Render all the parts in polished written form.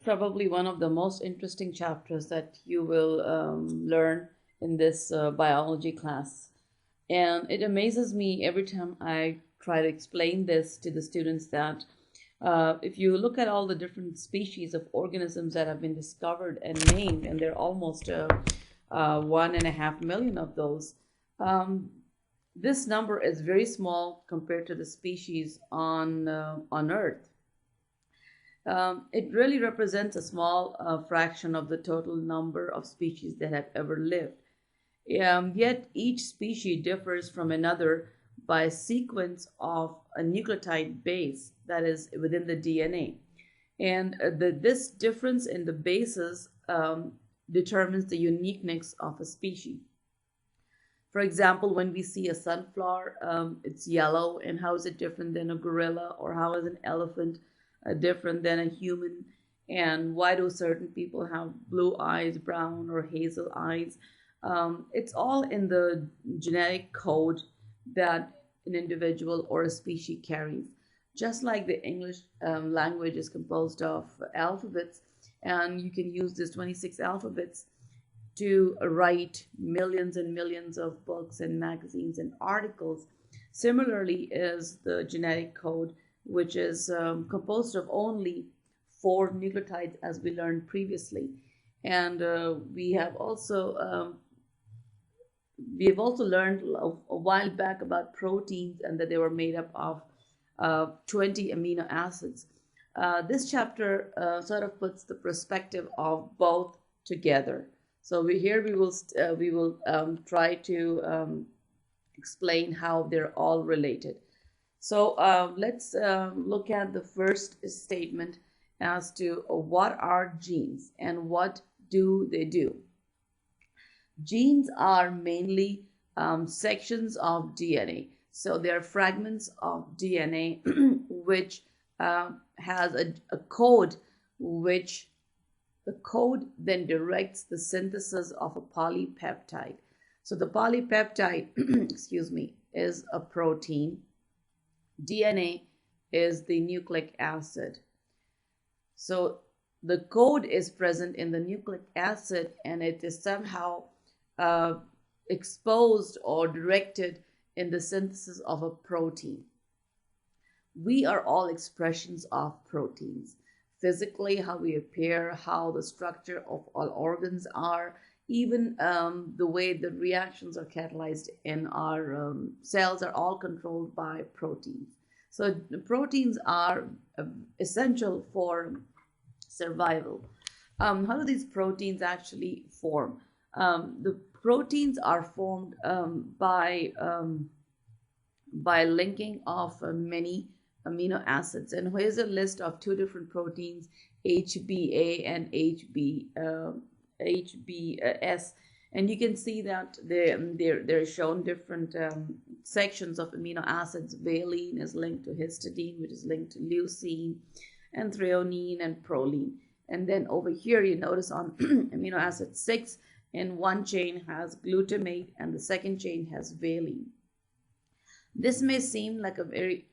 Probably one of the most interesting chapters that you will learn in this biology class. And it amazes me every time I try to explain this to the students that if you look at all the different species of organisms that have been discovered and named, and there are almost 1.5 million of those, this number is very small compared to the species on Earth. It really represents a small fraction of the total number of species that have ever lived. Yet each species differs from another by a sequence of a nucleotide base that is within the DNA. And this difference in the bases determines the uniqueness of a species. For example, when we see a sunflower, it's yellow, and how is it different than a gorilla, or how is an elephant different than a human? And why do certain people have blue eyes, brown, or hazel eyes? It's all in the genetic code that an individual or a species carries. Just like the English language is composed of alphabets, and you can use this 26 alphabets to write millions and millions of books and magazines and articles. Similarly is the genetic code, which is composed of only 4 nucleotides, as we learned previously. And we have also learned a while back about proteins, and that they were made up of 20 amino acids. This chapter sort of puts the perspective of both together. So we will try to explain how they're all related. So let's look at the first statement as to what are genes and what do they do. Genes are mainly sections of DNA. So they're fragments of DNA which has a code, which the code then directs the synthesis of a polypeptide. So the polypeptide, excuse me, is a protein. DNA is the nucleic acid. So the code is present in the nucleic acid, and it is somehow exposed or directed in the synthesis of a protein. We are all expressions of proteins. Physically, how we appear, how the structure of all organs are, even the way the reactions are catalyzed in our cells are all controlled by proteins. So the proteins are essential for survival. How do these proteins actually form? The proteins are formed by linking of many amino acids, and here's a list of 2 different proteins, HbA and HbS, and you can see that they're shown different sections of amino acids. Valine is linked to histidine, which is linked to leucine, and threonine and proline. And then over here you notice on amino acid 6, in one chain has glutamate and the second chain has valine. This may seem like a very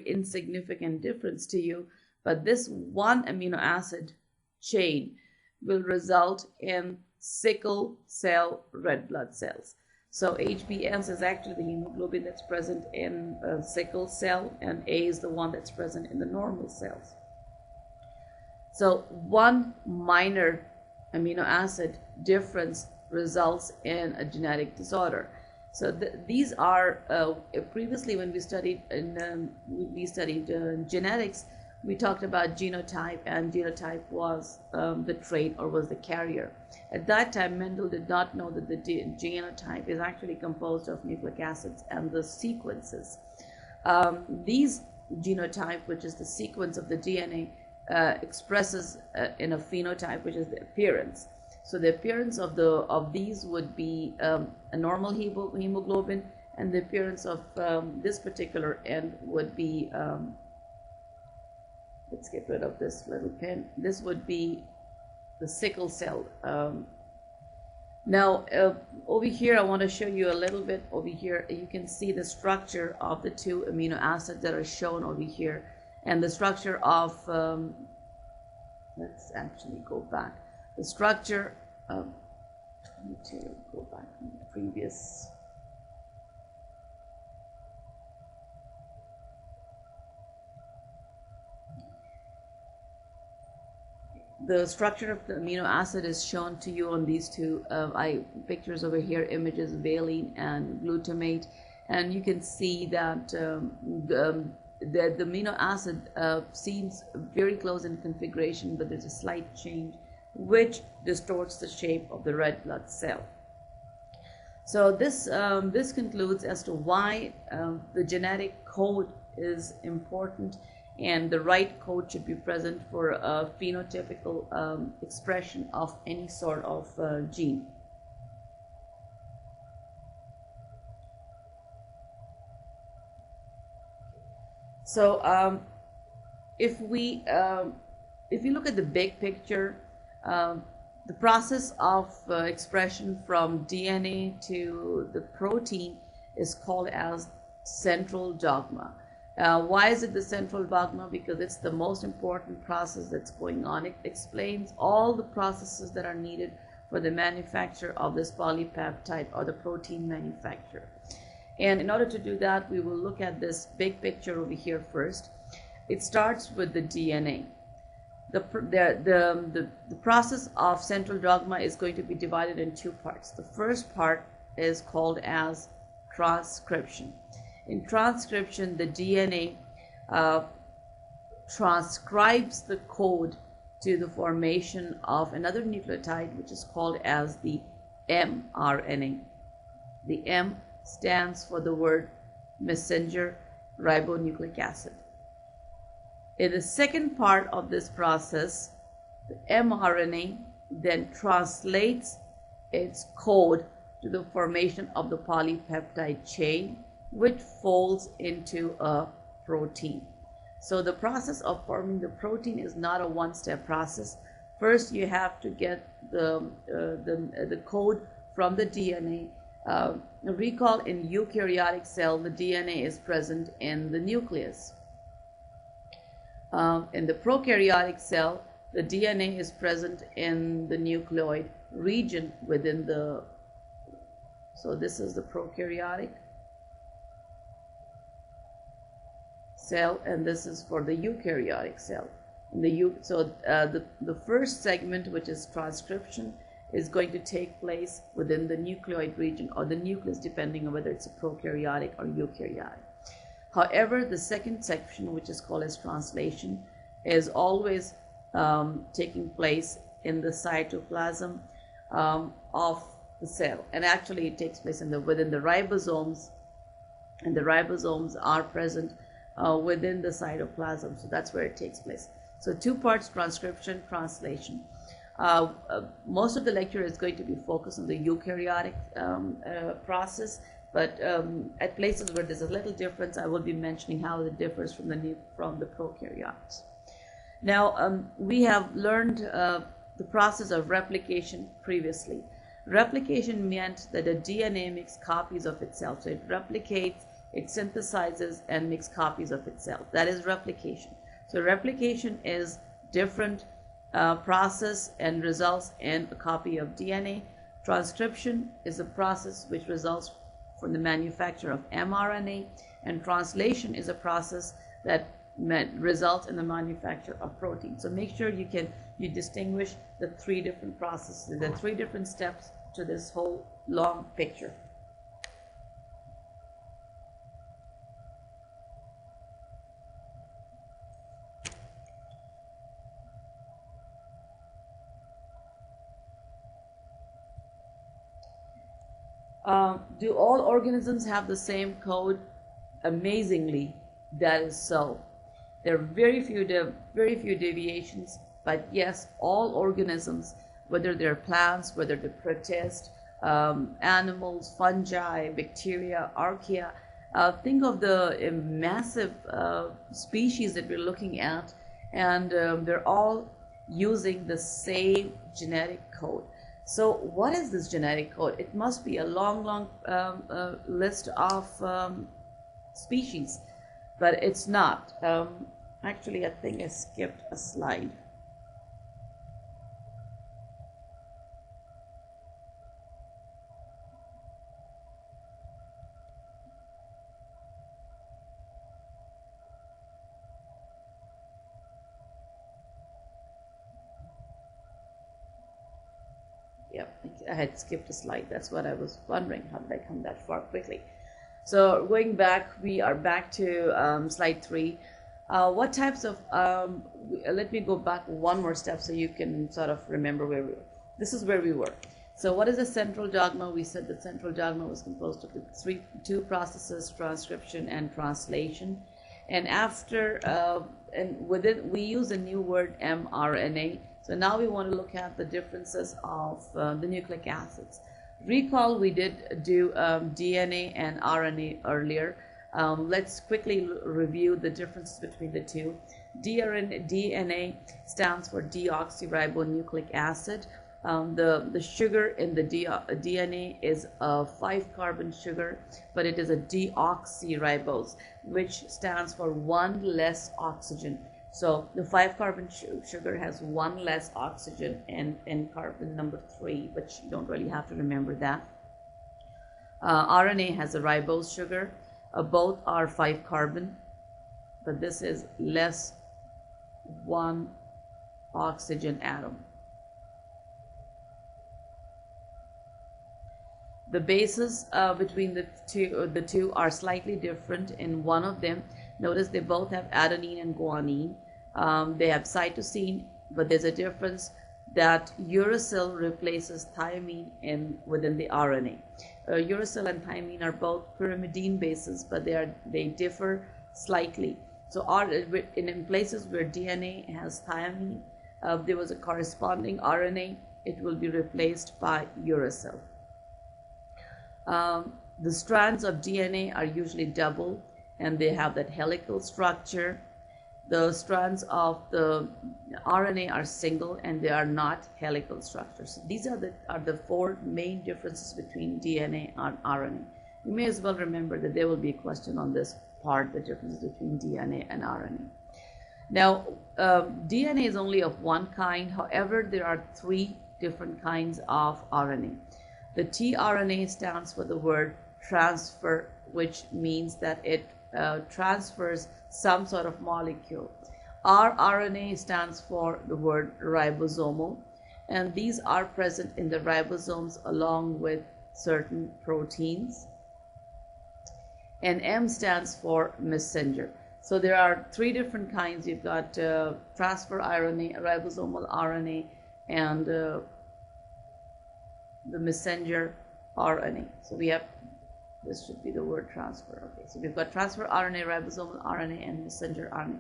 insignificant difference to you, but this one amino acid chain will result in sickle cell red blood cells. So HbS is actually the hemoglobin that's present in sickle cell, and A is the one that's present in the normal cells. So one minor amino acid difference results in a genetic disorder. So these are previously when we studied genetics, we talked about genotype, and genotype was the trait or was the carrier. At that time, Mendel did not know that the genotype is actually composed of nucleic acids and the sequences. These genotype, which is the sequence of the DNA, expresses in a phenotype, which is the appearance. So the appearance of these would be a normal hemoglobin, and the appearance of this particular end would be, let's get rid of this little pen, this would be the sickle cell. Now over here I want to show you a little bit. Over here you can see the structure of the 2 amino acids that are shown over here, and the structure of let's actually go back. The structure of, I need to go back from the previous. The structure of the amino acid is shown to you on these two pictures over here, images, valine and glutamate, and you can see that the amino acid seems very close in configuration, but there's a slight change which distorts the shape of the red blood cell. So this concludes as to why the genetic code is important, and the right code should be present for a phenotypical expression of any sort of gene. So if you look at the big picture, the process of expression from DNA to the protein is called as central dogma. Why is it the central dogma? Because it's the most important process that's going on. It explains all the processes that are needed for the manufacture of this polypeptide or the protein manufacture. And in order to do that, we will look at this big picture over here first. It starts with the DNA. The process of central dogma is going to be divided in two parts. The first part is called as transcription. In transcription, the DNA transcribes the code to the formation of another nucleotide, which is called as the mRNA. The M stands for the word messenger ribonucleic acid. In the second part of this process, the mRNA then translates its code to the formation of the polypeptide chain, which folds into a protein. So the process of forming the protein is not a one-step process. First, you have to get the code from the DNA. Recall, in eukaryotic cell, the DNA is present in the nucleus. In the prokaryotic cell, the DNA is present in the nucleoid region within the, so this is the prokaryotic cell, and this is for the eukaryotic cell. The first segment, which is transcription, is going to take place within the nucleoid region or the nucleus, depending on whether it's a prokaryotic or eukaryotic. However, the second section, which is called as translation, is always taking place in the cytoplasm of the cell, and actually it takes place within the ribosomes, and the ribosomes are present within the cytoplasm. So that's where it takes place. So two parts: transcription, translation. Most of the lecture is going to be focused on the eukaryotic process, but at places where there's a little difference, I will be mentioning how it differs from the prokaryotes. Now, we have learned the process of replication previously. Replication meant that the DNA makes copies of itself. So it replicates, it synthesizes, and makes copies of itself. That is replication. So replication is different process and results in a copy of DNA. Transcription is a process which results from the manufacture of mRNA, and translation is a process that results in the manufacture of protein. So make sure you distinguish the three different processes, the three different steps to this whole long picture. Do all organisms have the same code? Amazingly, that is so. There are very few deviations, but yes, all organisms, whether they're plants, whether they're protists, animals, fungi, bacteria, archaea, think of the massive species that we're looking at, and they're all using the same genetic code. So what is this genetic code? It must be a long list of species, but it's not. Actually, I think I skipped a slide. Yep, I had skipped a slide. That's what I was wondering. How did I come that far quickly? So going back, we are back to slide 3. What types of, let me go back one more step so you can sort of remember where we were. This is where we were. So what is a central dogma? We said the central dogma was composed of the two processes, transcription and translation. And after, we use a new word, mRNA. So now we want to look at the differences of the nucleic acids. Recall we did do DNA and RNA earlier. Let's quickly review the differences between the two. DNA stands for deoxyribonucleic acid. The sugar in the DNA is a 5-carbon sugar, but it is a deoxyribose, which stands for one less oxygen. So the 5-carbon sugar has one less oxygen and carbon number 3, but you don't really have to remember that. RNA has a ribose sugar. Both are 5-carbon, but this is less one oxygen atom. The bases between the two are slightly different. In one of them, notice they both have adenine and guanine. They have cytosine, but there's a difference that uracil replaces thymine within the RNA. Uracil and thymine are both pyrimidine bases, but they differ slightly. So in places where DNA has thymine, there was a corresponding RNA, it will be replaced by uracil. The strands of DNA are usually double, and they have that helical structure. The strands of the RNA are single, and they are not helical structures. So these are the 4 main differences between DNA and RNA. You may as well remember that there will be a question on this part, the differences between DNA and RNA. Now, DNA is only of one kind. However, there are 3 different kinds of RNA. The tRNA stands for the word transfer, which means that it transfers some sort of molecule. rRNA stands for the word ribosomal, and these are present in the ribosomes along with certain proteins. And M stands for messenger. So there are 3 different kinds. You've got transfer RNA, ribosomal RNA, and the messenger RNA. So we have, this should be the word transfer. Okay, so we've got transfer RNA, ribosomal RNA, and messenger RNA.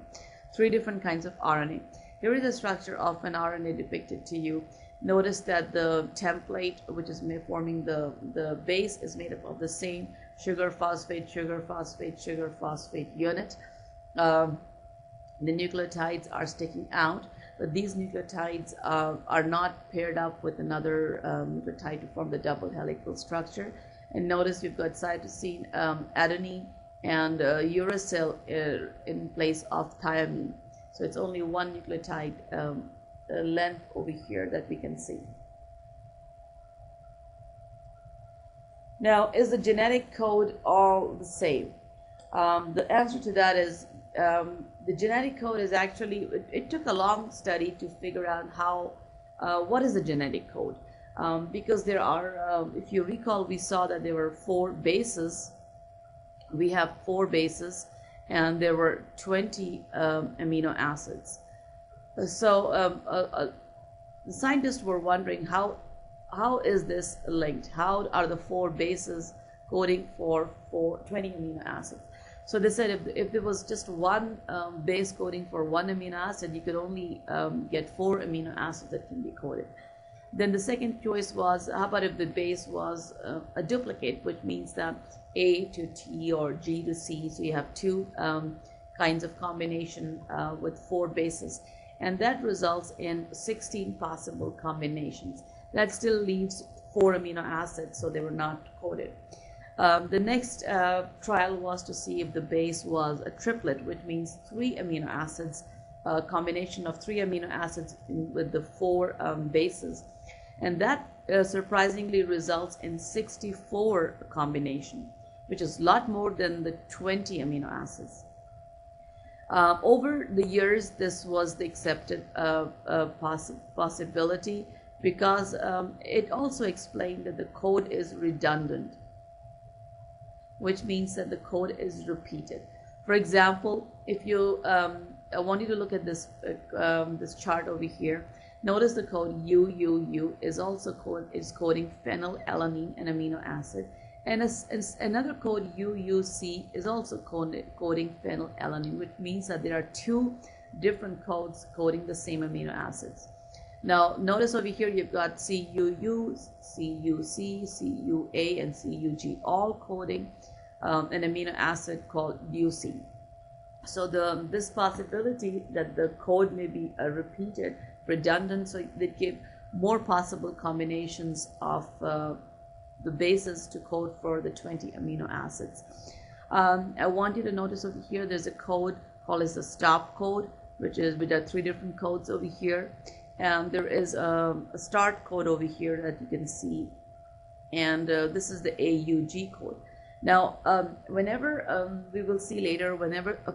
3 different kinds of RNA. Here is the structure of an RNA depicted to you. Notice that the template, which is forming the base, is made up of the same sugar, phosphate, sugar, phosphate, sugar, phosphate unit. The nucleotides are sticking out, but these nucleotides are not paired up with another nucleotide to form the double helical structure. And notice we've got cytosine, adenine, and uracil in place of thymine. So it's only one nucleotide length over here that we can see. Now, is the genetic code all the same? The answer to that is the genetic code is actually, it took a long study to figure out how, what is the genetic code? Because there are, if you recall, we saw that there were 4 bases. We have 4 bases, and there were 20 amino acids. So the scientists were wondering how is this linked? How are the 4 bases coding for 20 amino acids? So they said if there was just one base coding for one amino acid, you could only get 4 amino acids that can be coded. Then the second choice was, how about if the base was a duplicate, which means that A to T or G to C, so you have 2 kinds of combination with 4 bases, and that results in 16 possible combinations. That still leaves 4 amino acids, so they were not coded. The next trial was to see if the base was a triplet, which means 3 amino acids, a combination of 3 amino acids with the 4 bases. And that surprisingly results in 64 combination, which is a lot more than the 20 amino acids. Over the years, this was the accepted possibility, because it also explained that the code is redundant, which means that the code is repeated. For example, if you, I want you to look at this this chart over here. Notice the code UUU is also coding phenylalanine, an amino acid, and another code UUC is also coding phenylalanine, which means that there are two different codes coding the same amino acids. Now, notice over here you've got CUU, CUC, CUA, and CUG, all coding an amino acid called leucine. So this possibility that the code may be repeated, redundant, so they give more possible combinations of the bases to code for the 20 amino acids. I want you to notice over here there's a code called as the stop code, which are three different codes over here. And there is a start code over here that you can see, and this is the AUG code. Now, whenever we will see later, whenever a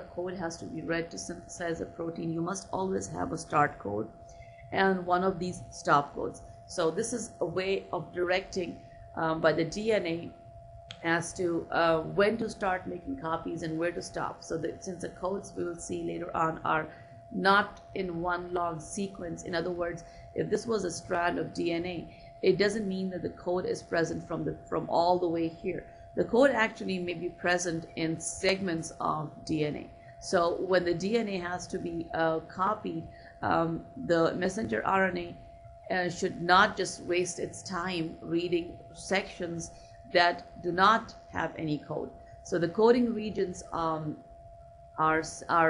code has to be read to synthesize a protein, you must always have a start code and one of these stop codes. So this is a way of directing by the DNA as to when to start making copies and where to stop. So that since the codes we will see later on are not in one long sequence. In other words, if this was a strand of DNA, it doesn't mean that the code is present from all the way here. The code actually may be present in segments of DNA. So when the DNA has to be copied, the messenger RNA should not just waste its time reading sections that do not have any code. So the coding regions are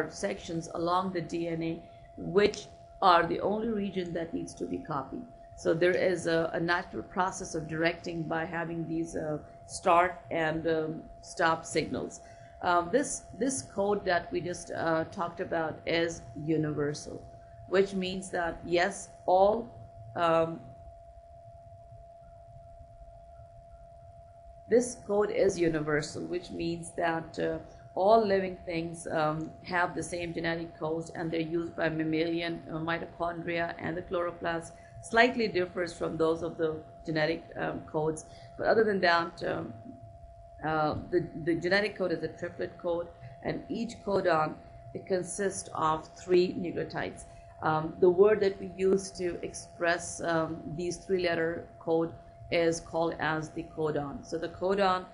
sections along the DNA which are the only region that needs to be copied. So there is a natural process of directing by having these start and stop signals. This code that we just talked about is universal, which means that yes, all this code is universal, which means that all living things have the same genetic codes, and they're used by mammalian mitochondria, and the chloroplast slightly differs from those of the genetic codes. But other than that, the genetic code is a triplet code, and each codon, it consists of 3 nucleotides. The word that we use to express these 3-letter code is called as the codon. So the codon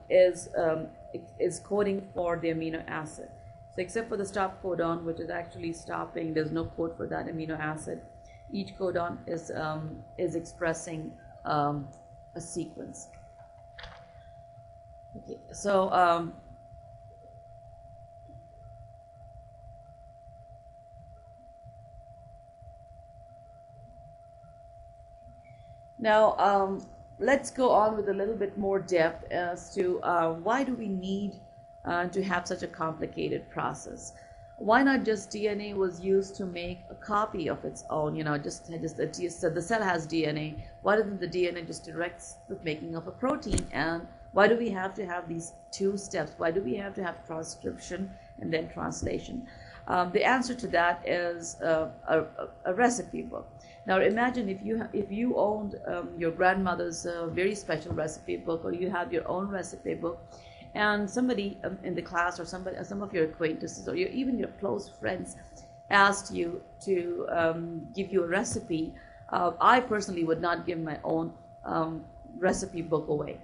is coding for the amino acid. So except for the stop codon, which is actually stopping, there's no code for that amino acid. Each codon is expressing a sequence. Okay, so now let's go on with a little bit more depth as to why do we need to have such a complicated process. Why not just DNA was used to make a copy of its own? You know, just the cell has DNA. Why doesn't the DNA just directs the making of a protein? And why do we have to have these 2 steps? Why do we have to have transcription and then translation? The answer to that is a recipe book. Now imagine if you owned your grandmother's very special recipe book, or you have your own recipe book, and somebody in the class, or some of your acquaintances, or even your close friends asked you to give you a recipe. I personally would not give my own recipe book away.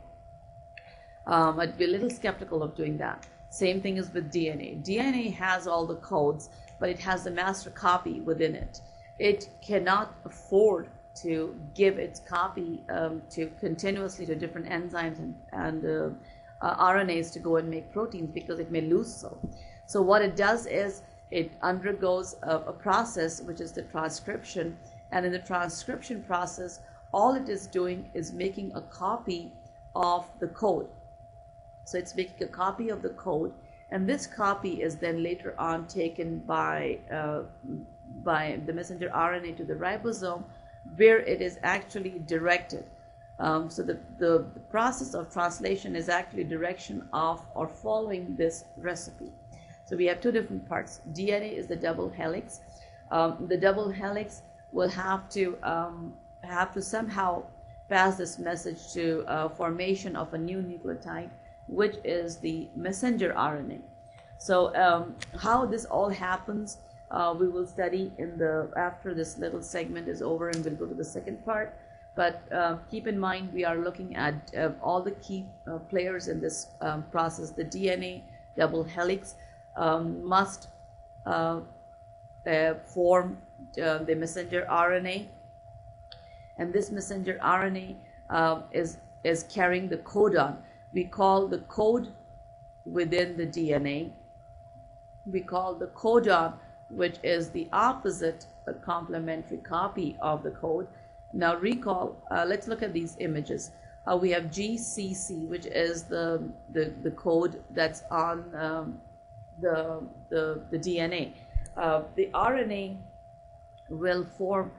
I'd be a little skeptical of doing that. Same thing is with DNA. DNA has all the codes, but it has the master copy within it. It cannot afford to give its copy to continuously to different enzymes and RNAs to go and make proteins, because it may lose so. So what it does is it undergoes a process which is the transcription, and in the transcription process all it is doing is making a copy of the code. So it's making a copy of the code, and this copy is then later on taken by the messenger RNA to the ribosome, where it is actually directed. So the process of translation is actually direction of or following this recipe. So we have 2 different parts. DNA is the double helix. The double helix will have to somehow pass this message to formation of a new nucleotide, which is the messenger RNA. So how this all happens, we will study in the after this little segment is over, and we'll go to the second part. But keep in mind, we are looking at all the key players in this process. The DNA double helix must form the messenger RNA, and this messenger RNA is carrying the codon. We call the code within the DNA. We call the codon, which is the opposite, a complementary copy of the code. Now recall, let's look at these images. We have GCC, which is the code that's on the DNA. The RNA will form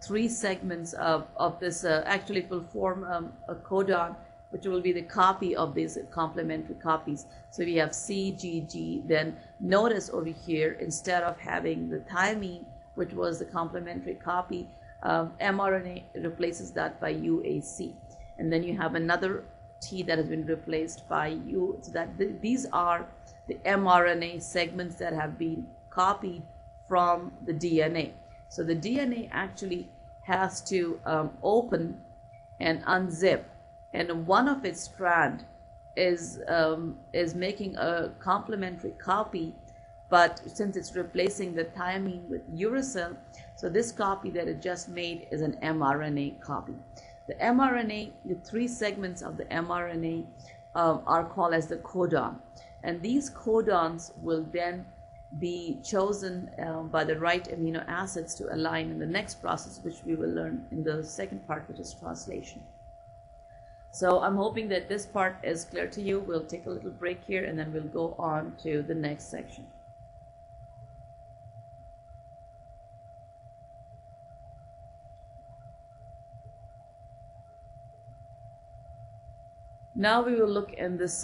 3 segments of this. Actually, it will form a codon, which will be the copy of these complementary copies. So we have C, G, G. Then notice over here, instead of having the thymine, which was the complementary copy, mRNA replaces that by UAC. And then you have another T that has been replaced by U. So that these are the mRNA segments that have been copied from the DNA. So the DNA actually has to open and unzip, and one of its strand is making a complementary copy, but since it's replacing the thymine with uracil, so this copy that it just made is an mRNA copy. The mRNA, the 3 segments of the mRNA are called as the codon, and these codons will then be chosen by the right amino acids to align in the next process, which we will learn in the second part, which is translation. So I'm hoping that this part is clear to you. We'll take a little break here, and then we'll go on to the next section. Now we will look in this